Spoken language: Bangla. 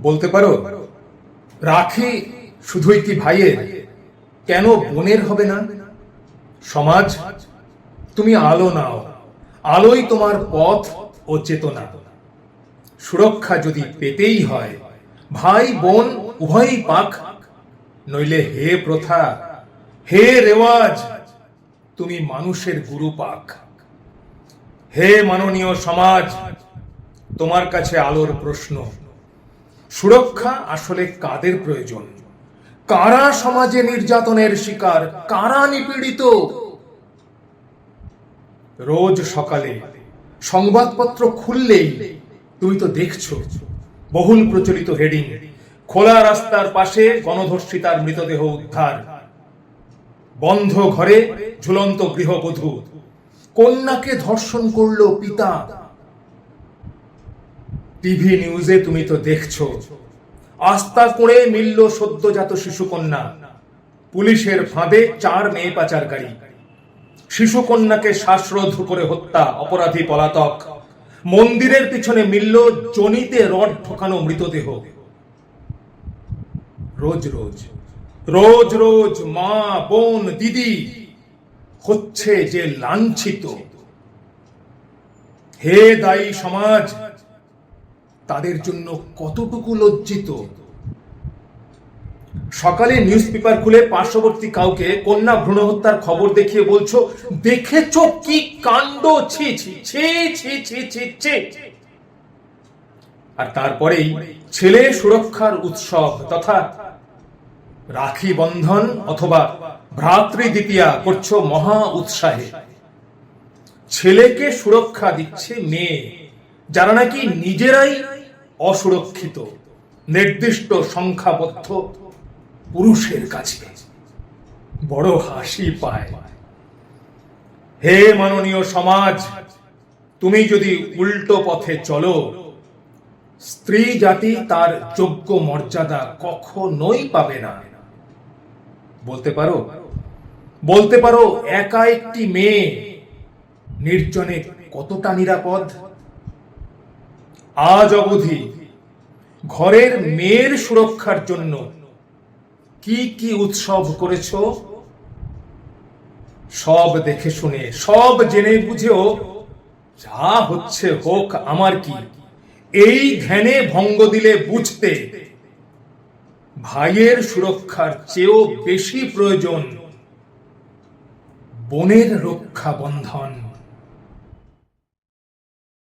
বলতে পারো, রাখি শুধুই কি ভাইয়ের, কেন বোনের হবে না? সমাজ, তুমি আলো নাও, আলোই তোমার পথ ও চেতনা। সুরক্ষা যদি পেতেই হয়, ভাই বোন উভয়ই পাক, নইলে হে প্রথা, হে রেওয়াজ, তুমি মানুষের গুরু পাক। হে মাননীয় সমাজ, তোমার কাছে আলোর প্রশ্ন, সুরক্ষা আসলে কাদের প্রয়োজন? কারা সমাজে নির্যাতনের শিকার, কারা নিপীড়িত? রোজ সকালে সংবাদপত্র খুললেই তুমি তো দেখছো বহুল প্রচলিত হেডিং, খোলা রাস্তার পাশে গণধর্ষিতার মৃতদেহ উদ্ধার, বন্ধ ঘরে ঝুলন্ত গৃহবধূ, কন্যাকে ধর্ষণ করলো পিতা। টিভি নিউজে তুমি তো দেখছো আস্থা করে মিলল সদ্যজাত শিশুকন্যা, পুলিশের ফাঁদে 4 মেয়ে পাচারকারী, শিশুকন্যাকে শ্বাসরোধ করে হত্যা, অপরাধী পলাতক, মন্দিরের পিছনে মিলল জনিতে রড ঢোকানো মৃতদেহ। রোজ রোজ রোজ রোজ মা বোন দিদি হচ্ছে যে লাঞ্ছিত। হে দায়ী সমাজ, তাদের জন্য কতটুকু লজ্জিত? সকালে নিউজ পেপার খুলে পার্শ্ববর্তী কাউকে কন্যা ভ্রূণ হত্যার খবর দেখিয়ে বলছো, দেখেছো কি কাণ্ড, ছি ছি ছি ছি ছি ছি ছি। আর তারপরেই ছেলে সুরক্ষার উৎসব তথা রাখি বন্ধন অথবা ভ্রাতৃদ্বিতীয়া করছো মহা উৎসাহে। ছেলেকে সুরক্ষা দিচ্ছে মেয়ে, যারা নাকি নিজেরাই অসুরক্ষিত, নির্দিষ্ট সংখ্যাবদ্ধ পুরুষের কাছে। বড় হাসি পায়। হে মাননীয় সমাজ, তুমি যদি উল্টো পথে চলো, স্ত্রী জাতি তার যোগ্য মর্যাদা কখনোই পাবে না। বলতে পারো একা একটি মেয়ে নির্জনে কতটা নিরাপদ? আজ অবধি ঘরের মেয়ের সুরক্ষার জন্য কি কি উৎসব করেছ? সব দেখে শুনে, সব জেনে বুঝেও যা হচ্ছে হোক আমার কি, এই ধ্যানে ভঙ্গ দিলে বুঝতে ভাইয়ের সুরক্ষার চেয়েও বেশি প্রয়োজন বোনের রক্ষা বন্ধন।